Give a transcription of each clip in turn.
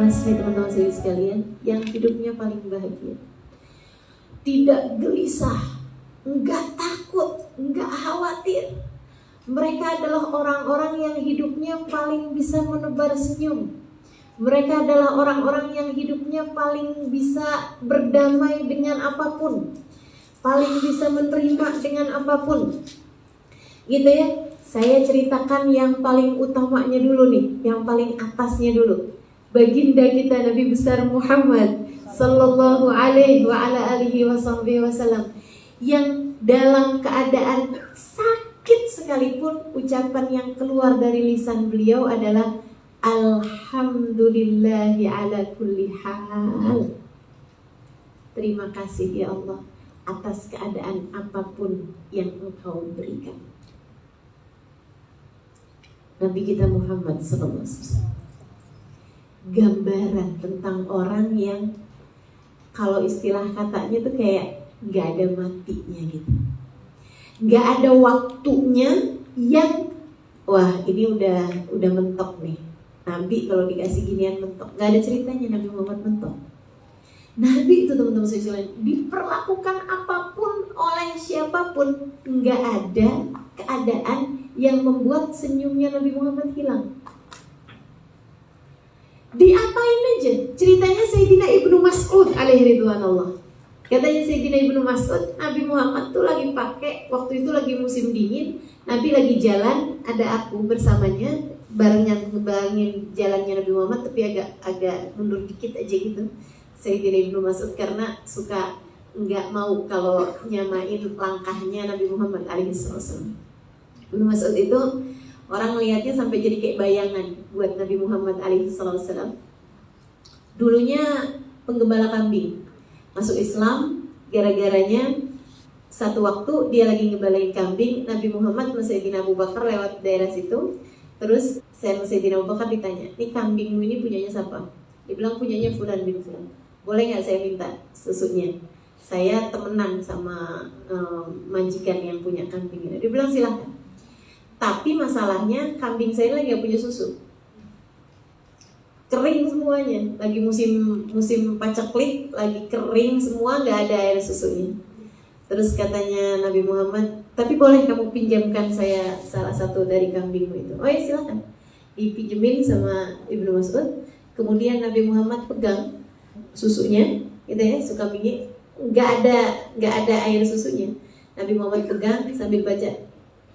jelas nih teman-teman saya sekalian, yang hidupnya paling bahagia, tidak gelisah, enggak takut, enggak khawatir. Mereka adalah orang-orang yang hidupnya paling bisa menebar senyum. Mereka adalah orang-orang yang hidupnya paling bisa berdamai dengan apapun, paling bisa menerima dengan apapun. Gitu ya. Saya ceritakan yang paling utamanya dulu nih, yang paling atasnya dulu. Baginda kita Nabi besar Muhammad sallallahu alaihi wa ala alihi wasallam, yang dalam keadaan sakit sekalipun ucapan yang keluar dari lisan beliau adalah alhamdulillahi ala kulli hal. Terima kasih ya Allah atas keadaan apapun yang Engkau berikan. Nabi kita Muhammad sallallahu alaihi wasallam gambaran tentang orang yang kalau istilah katanya tuh kayak gak ada matinya gitu, gak ada waktunya yang wah ini udah mentok nih. Nabi kalau dikasih ginian mentok, gak ada ceritanya Nabi Muhammad mentok. Nabi itu teman-teman sekalian diperlakukan apapun oleh siapapun, gak ada keadaan yang membuat senyumnya Nabi Muhammad hilang. Diapain aja? Ceritanya Sayyidina Ibnu Mas'ud alaihi ridwanullah. Katanya Sayyidina Ibnu Mas'ud, Nabi Muhammad tuh lagi pakai, waktu itu lagi musim dingin, Nabi lagi jalan, ada aku bersamanya, barengin jalannya Nabi Muhammad, tapi agak mundur dikit aja gitu. Sayyidina Ibnu Mas'ud karena suka nggak mau kalau nyamain langkahnya Nabi Muhammad alaihi wasallam. Ibnu Mas'ud itu orang melihatnya sampai jadi kayak bayangan buat Nabi Muhammad alaihi wasallam. Dulunya penggembala kambing, masuk Islam gara-garanya satu waktu dia lagi ngembalain kambing, Nabi Muhammad sama Sayyidina Abu Bakar lewat daerah situ. Terus Sayyidina Abu Bakar ditanya, "Ini kambingmu ini punyanya siapa?" Dia bilang punyanya Fulan bin Fulan. "Boleh nggak saya minta susunya? Saya temenan sama majikan yang punya kambing ini." Dia bilang silahkan. Tapi masalahnya kambing saya lagi gak punya susu, kering semuanya, lagi musim paceklik, lagi kering semua, gak ada air susunya. Terus katanya Nabi Muhammad, "Tapi boleh kamu pinjamkan saya salah satu dari kambingmu itu?" "Oh ya silakan." Dipinjemin sama Ibnu Mas'ud. Kemudian Nabi Muhammad pegang susunya, gitu ya, suka kambingnya, gak ada air susunya. Nabi Muhammad pegang sambil baca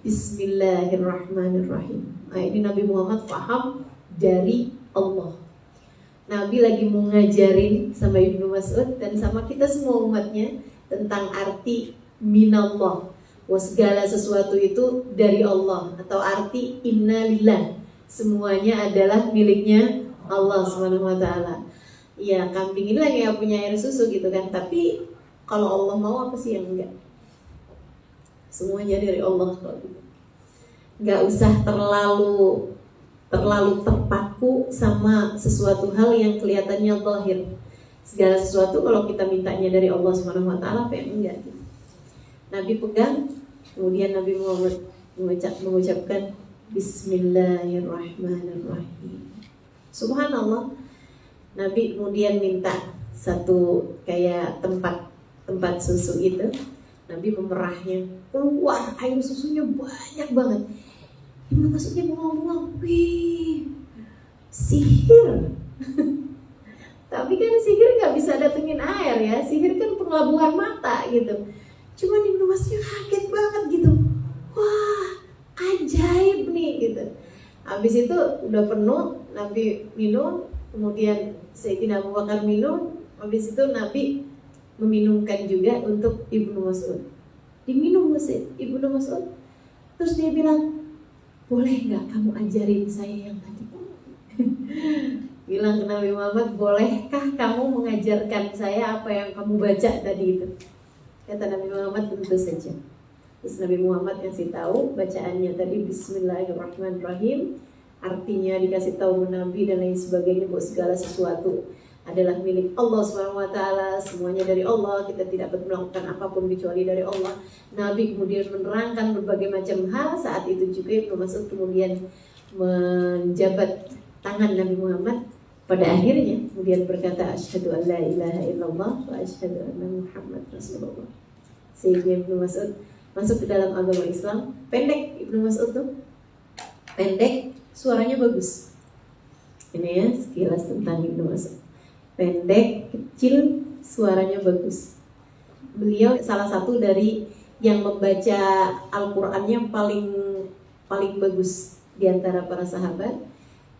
Bismillahirrahmanirrahim. Nah ini Nabi Muhammad paham dari Allah. Nabi lagi mau ngajarin sama Ibnu Mas'ud dan sama kita semua umatnya tentang arti minallah, bahwa segala sesuatu itu dari Allah, atau arti innalillah, semuanya adalah miliknya Allah Subhanahu wa taala. Ya kambing ini lagi gak punya air susu gitu kan, tapi kalau Allah mau apa sih yang enggak? Semuanya dari Allah kalau gitu. Gak usah terlalu terpaku sama sesuatu hal yang kelihatannya zahir. Segala sesuatu kalau kita mintanya dari Allah Subhanahu wa taala apa yang enggak gitu. Nabi pegang, kemudian Nabi Muhammad mengucapkan Bismillahirrahmanirrahim. Subhanallah. Nabi kemudian minta satu kayak tempat susu itu. Nabi memerahnya, keluar air susunya banyak banget. Ibnu Mas'udnya bengong-bengong, wih, sihir. Tapi kan sihir nggak bisa datengin air ya, sihir kan pengelabuhan mata gitu. Cuman Ibnu Mas'udnya kaget banget gitu, wah, ajaib nih gitu. Habis itu udah penuh, Nabi minum, kemudian Sayyidina Abu Bakar minum, habis itu Nabi meminumkan juga untuk Ibnu Mas'ud. Diminum Ibnu Mas'ud. Terus dia bilang, "Boleh nggak kamu ajarin saya yang tadi?" Bilang ke Nabi Muhammad, "Bolehkah kamu mengajarkan saya apa yang kamu baca tadi itu?" Kata Nabi Muhammad, "Tentu saja." Terus Nabi Muhammad kasih tahu bacaannya tadi Bismillahirrahmanirrahim. Artinya dikasih tahu Nabi dan lain sebagainya, bahwa segala sesuatu adalah milik Allah SWT, semuanya dari Allah, kita tidak dapat melakukan apapun kecuali dari Allah. Nabi kemudian menerangkan berbagai macam hal. Saat itu juga Ibnu Mas'ud kemudian menjabat tangan Nabi Muhammad, Pada akhirnya kemudian berkata asyhadu an la ilaha illallah wa asyhadu anna Muhammad Rasulullah. Sayyidina Ibnu Mas'ud masuk ke dalam agama Islam. Pendek Ibnu Mas'ud tuh, pendek, suaranya bagus. Ini ya sekilas tentang Ibnu Mas'ud. Pendek, kecil, suaranya bagus. Beliau salah satu dari yang membaca Al-Qur'annya paling bagus di antara para sahabat.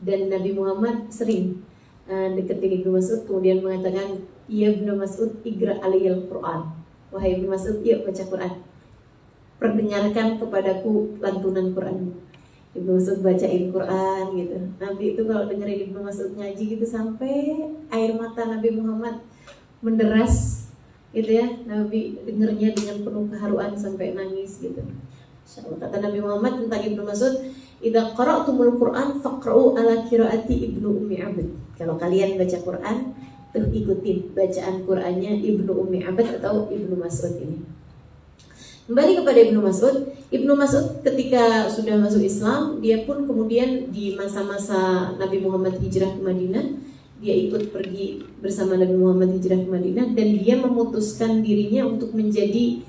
Dan Nabi Muhammad sering deketin Ibnu Mas'ud, kemudian mengatakan, "Ya Ibnu Mas'ud, igra aliyal Qur'an." Wahai Ibnu Mas'ud, yuk baca Quran. Perdengarkan kepadaku lantunan Quran. Ibnu Mas'ud bacain Quran gitu. Nabi itu kalau dengerin Ibnu Mas'ud ngaji gitu sampai air mata Nabi Muhammad menderas gitu ya. Nabi dengernya dengan penuh keharuan sampai nangis gitu. Insyaallah. Kata Nabi Muhammad tentang Ibnu Mas'ud, "Idza qara'tumul Qur'an faqra'u ala qiraati Ibnu Ummi Abd." Kalau kalian baca Quran, tuh ikutin bacaan Qur'annya Ibnu Ummi Abd atau Ibnu Mas'ud ini. Kembali kepada Ibnu Mas'ud. Ibnu Mas'ud ketika sudah masuk Islam, dia pun kemudian di masa-masa Nabi Muhammad hijrah ke Madinah, dia ikut pergi bersama Nabi Muhammad hijrah ke Madinah, dan dia memutuskan dirinya untuk menjadi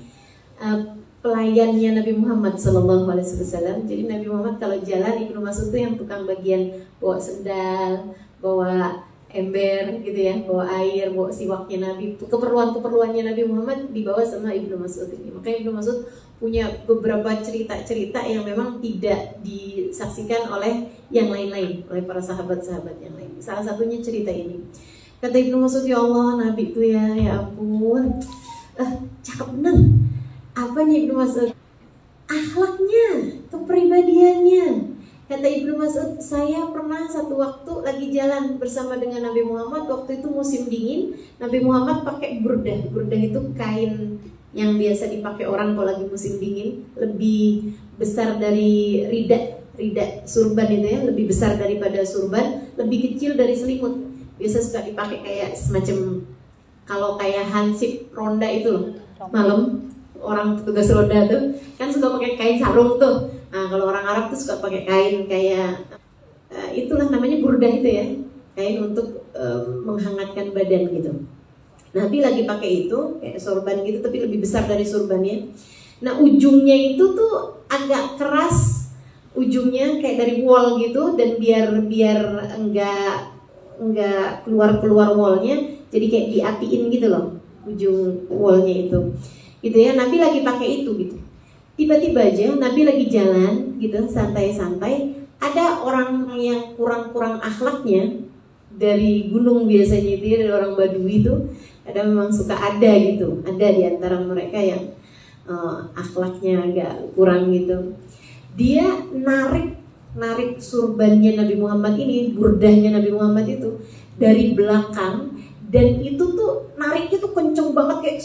pelayannya Nabi Muhammad SAW. Jadi Nabi Muhammad kalau jalan, Ibnu Mas'ud itu yang tukang bagian bawa sendal, bawa ember gitu ya, bawa air, bawa siwaknya Nabi. Keperluannya Nabi Muhammad dibawa sama Ibnu Mas'ud ini. Makanya Ibnu Mas'ud punya beberapa cerita-cerita yang memang tidak disaksikan oleh yang lain-lain, oleh para sahabat-sahabat yang lain. Salah satunya cerita ini. Kata Ibnu Mas'ud, "Ya Allah, Nabi itu ya ampun, cakep bener." Apanya Ibnu Mas'ud? Akhlaknya, kepribadiannya. Kata Ibnu Mas'ud, "Saya pernah satu waktu lagi jalan bersama dengan Nabi Muhammad. Waktu itu musim dingin. Nabi Muhammad pakai burdah. Burdah itu kain yang biasa dipakai orang kalau lagi musim dingin. Lebih besar dari rida surban itu ya. Lebih besar daripada surban. Lebih kecil dari selimut. Biasa suka dipakai kayak semacam, kalau kayak hansip ronda itu loh. Malam orang petugas roda tuh kan suka pakai kain sarung tuh. Nah, kalau orang Arab tuh suka pakai kain kayak itulah namanya burdah itu ya, kain untuk menghangatkan badan gitu. Nabi lagi pakai itu kayak sorban gitu, tapi lebih besar dari sorbannya. Nah, ujungnya itu tuh agak keras, ujungnya kayak dari wol gitu, dan biar enggak keluar wallnya, jadi kayak diapiin gitu loh ujung wallnya itu. Gitu ya, Nabi lagi pakai itu gitu. Tiba-tiba aja Nabi lagi jalan gitu, santai-santai, ada orang yang kurang akhlaknya dari gunung biasanya itu ya, dari orang Badui itu, ada memang suka ada gitu, ada di antara mereka yang akhlaknya agak kurang gitu. Dia narik surbannya Nabi Muhammad ini, burdahnya Nabi Muhammad itu dari belakang. Dan itu tuh nariknya tuh kenceng banget kayak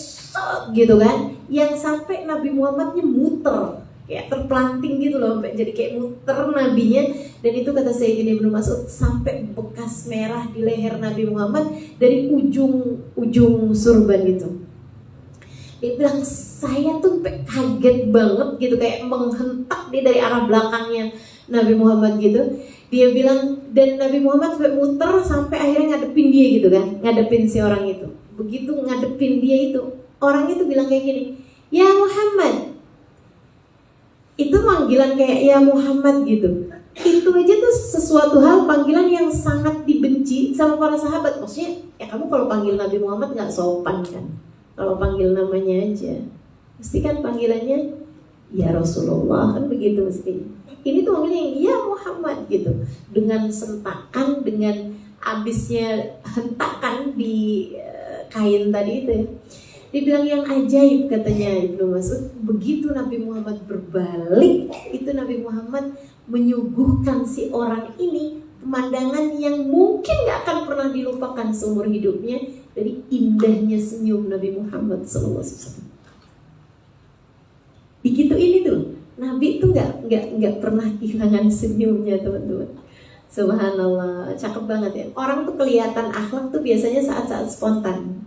gitu kan, yang sampai Nabi Muhammadnya muter, kayak terpelanting gitu loh, jadi kayak muter nabinya. Dan itu kata Sayyidina Ibnu Mas'ud, sampai bekas merah di leher Nabi Muhammad dari ujung surban gitu. Dia bilang, saya tuh kaget banget gitu, kayak menghentak dia dari arah belakangnya Nabi Muhammad gitu. Dia bilang, dan Nabi Muhammad sampai muter sampai akhirnya ngadepin dia gitu kan, ngadepin si orang itu. Begitu ngadepin dia itu, orang itu bilang kayak gini, "Ya Muhammad." Itu panggilan kayak ya Muhammad gitu. Itu aja tuh sesuatu hal, panggilan yang sangat dibenci sama para sahabat. Maksudnya, ya kamu kalau panggil Nabi Muhammad gak sopan kan. Kalau panggil namanya aja, mesti kan panggilannya ya Rasulullah, kan begitu mesti. Ini tuh manggilnya ya Muhammad gitu, dengan sentakan, dengan abisnya hentakan di kain tadi itu. Dia bilang yang ajaib katanya Ibnu Mas'ud, begitu Nabi Muhammad berbalik, itu Nabi Muhammad menyuguhkan si orang ini pemandangan yang mungkin gak akan pernah dilupakan seumur hidupnya, dari indahnya senyum Nabi Muhammad SAW. Begitu ini tuh, Nabi itu nggak pernah kehilangan senyumnya teman-teman. Subhanallah, cakep banget ya. Orang tuh kelihatan akhlak tuh biasanya saat-saat spontan.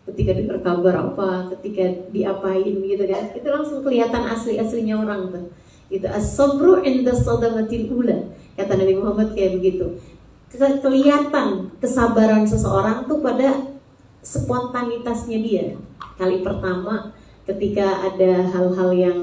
Ketika dengar kabar apa, ketika diapain gitu kan, itu langsung kelihatan aslinya orang tuh. Gitu, as-sabru inda sadamatil ula, kata Nabi Muhammad kayak begitu. kelihatan kesabaran seseorang tuh pada spontanitasnya dia. Kali pertama ketika ada hal-hal yang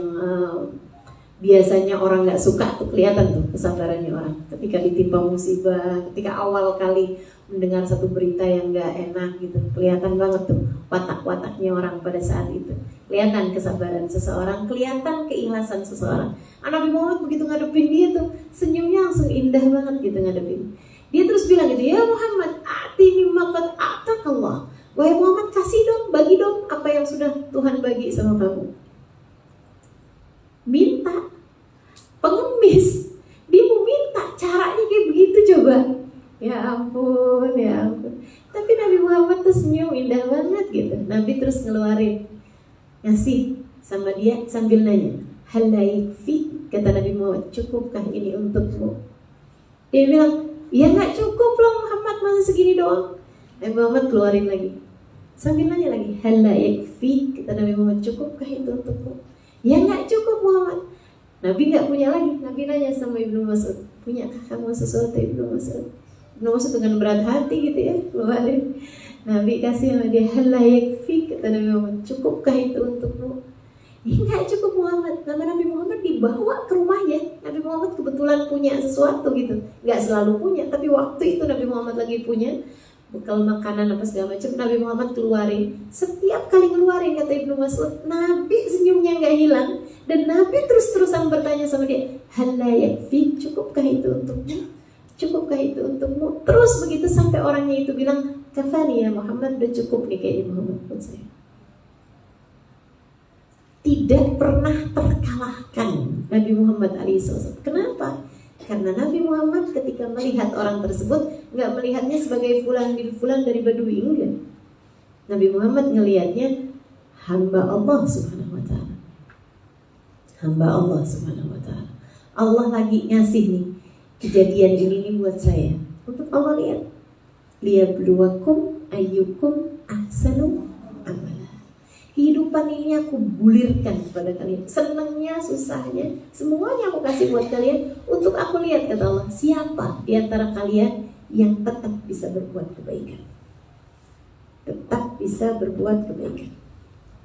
biasanya orang nggak suka tuh kelihatan tuh kesabarannya orang. Ketika ditimpa musibah, ketika awal kali mendengar satu berita yang nggak enak gitu, kelihatan banget tuh watak-wataknya orang pada saat itu. Kelihatan kesabaran seseorang, kelihatan keikhlasan seseorang. Nabi Muhammad begitu ngadepin dia tuh senyumnya langsung indah banget gitu ngadepin. Dia terus bilang gitu, ya Muhammad, atini maqad atakallah. Wahai Muhammad, kasih dong, bagi dong apa yang sudah Tuhan bagi sama kamu. Minta, pengemis, dia mau minta, caranya kayak begitu coba. Ya ampun, ya ampun. Tapi Nabi Muhammad tuh senyum indah banget gitu. Nabi terus ngeluarin, ngasih sama dia sambil nanya, hal yakfi, kata Nabi Muhammad, cukupkah ini untukmu? Dia bilang, ya nggak cukup loh Muhammad, masa segini doang. Nabi Muhammad keluarin lagi, sambil nanya lagi, hal yakfi, kata Nabi Muhammad, cukupkah itu untukmu? Ya nggak cukup Muhammad. Nabi nggak punya lagi. Nabi nanya sama Ibnu Mas'ud, punyakah kamu sesuatu Ibnu Mas'ud? Ibnu Mas'ud dengan berat hati gitu ya keluarin. Nabi kasih sama dia, hal yakfi, kata Nabi Muhammad, cukupkah itu untukmu? Ya nggak cukup Muhammad. Nama Nabi Muhammad dibawa ke rumahnya. Nabi Muhammad kebetulan punya sesuatu gitu. Nggak selalu punya, tapi waktu itu Nabi Muhammad lagi punya bekal makanan apa segala macam. Nabi Muhammad keluarin. Setiap kali ngeluarin, kata Ibnu Mas'ud, Nabi senyumnya nggak hilang. Dan Nabi terus-terusan bertanya sama dia, hal yakfi, cukupkah itu untukmu? Cukupkah itu untukmu? Terus begitu sampai orangnya itu bilang, kafani ya Muhammad, udah cukup nih kayaknya Muhammad buat saya. Tidak pernah terkalahkan Nabi Muhammad SAW. Kenapa? Karena Nabi Muhammad ketika melihat orang tersebut nggak melihatnya sebagai fulan bin fulan dari Badui, enggak. Nabi Muhammad ngelihatnya hamba Allah Subhanahu wa taala. Hamba Allah Subhanahu wa taala. Allah lagi ngasih nih kejadian ini nih buat saya. Untuk Allah lihat. Liyabluwakum ayyukum ahsanu amala. Kehidupan ini aku gulirkan kepada kalian. Senangnya, susahnya, semuanya aku kasih buat kalian. Untuk aku lihat, kata Allah, siapa di antara kalian yang tetap bisa berbuat kebaikan. Tetap bisa berbuat kebaikan.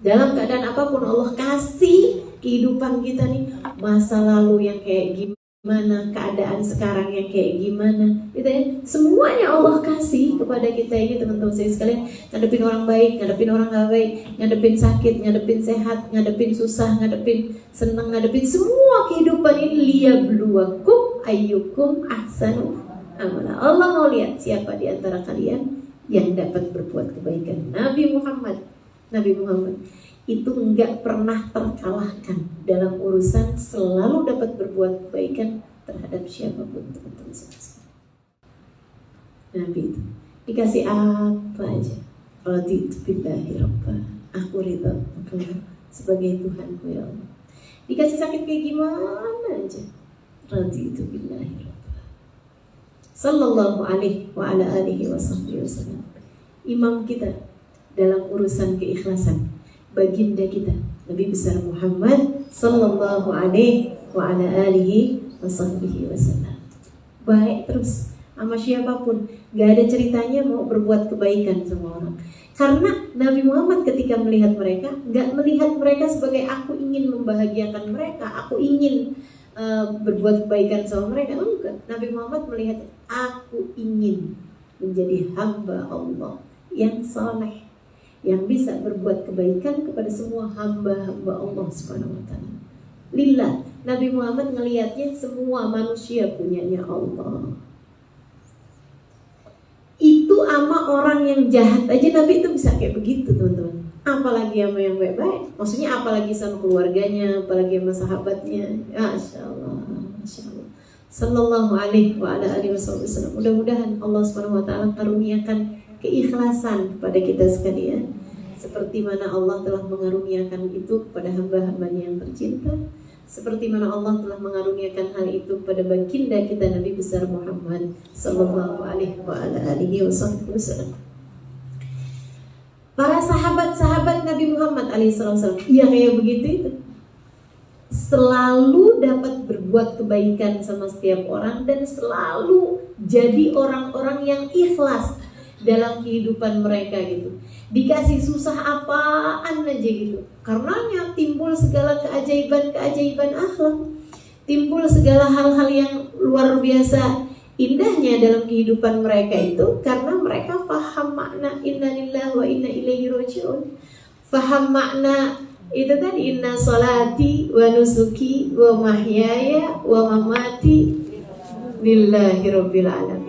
Dalam keadaan apapun Allah kasih kehidupan kita nih. Masa lalu yang kayak gimana, keadaan sekarang yang kayak gimana, gitu ya. Semuanya Allah kasih kepada kita ini teman-teman saya sekalian. Ngadepin orang baik, ngadepin orang gak baik, ngadepin sakit, ngadepin sehat, ngadepin susah, ngadepin senang, ngadepin semua kehidupan ini. Liyabluwakum ayyukum ahsanu amala. Allah mau lihat siapa di antara kalian yang dapat berbuat kebaikan. Nabi Muhammad itu enggak pernah terkalahkan dalam urusan, selalu dapat berbuat kebaikan terhadap siapapun, teman-teman sekalian. Nabi itu dikasih apa aja, raditu billahi rabba, aku ridha engkau sebagai Tuhanku ya Allah. Dikasih sakit kayak gimana aja, raditu billahi rabba. Sallallahu alaihi wa ala alihi wa sahbihi wasallam. Imam kita dalam urusan keikhlasan, baginda kita Nabi besar Muhammad sallallahu alaihi wa ala alihi wasahbihi wasallam. Baik terus sama siapapun, gak ada ceritanya mau berbuat kebaikan sama orang. Karena Nabi Muhammad ketika melihat mereka, gak melihat mereka sebagai aku ingin membahagiakan mereka, aku ingin berbuat kebaikan sama mereka. Enggak, Nabi Muhammad melihat aku ingin menjadi hamba Allah yang saleh, yang bisa berbuat kebaikan kepada semua hamba-hamba Allah Subhanahu wa taala. Lillah, Nabi Muhammad ngelihatnya semua manusia punyanya Allah. Itu ama orang yang jahat aja Nabi itu bisa kayak begitu, teman-teman. Apalagi sama yang baik-baik. Maksudnya apalagi sama keluarganya, apalagi sama sahabatnya. Masya Allah, Masya Allah. Sallallahu alaihi wa ala alihi wasallam. Mudah-mudahan Allah Subhanahu wa taala karuniakan keikhlasan kepada kita sekalian, seperti mana Allah telah mengaruniakan itu kepada hamba-hambanya yang tercinta, seperti mana Allah telah mengaruniakan hal itu kepada baginda kita Nabi besar Muhammad sallallahu alaihi wa ala alihi wasallam. Para sahabat-sahabat Nabi Muhammad alaihi wasallam yang kayak begitu itu selalu dapat berbuat kebaikan sama setiap orang dan selalu jadi orang-orang yang ikhlas dalam kehidupan mereka gitu. Dikasih susah apaan aja gitu, karenanya timbul segala keajaiban-keajaiban akhlak, timbul segala hal-hal yang luar biasa indahnya dalam kehidupan mereka itu, karena mereka paham makna inna lillahi wa inna ilaihi raji'un. Paham makna itu tadi, inna salati wa nusuki wa mahyaya wa mamati lillahi rabbil alamin.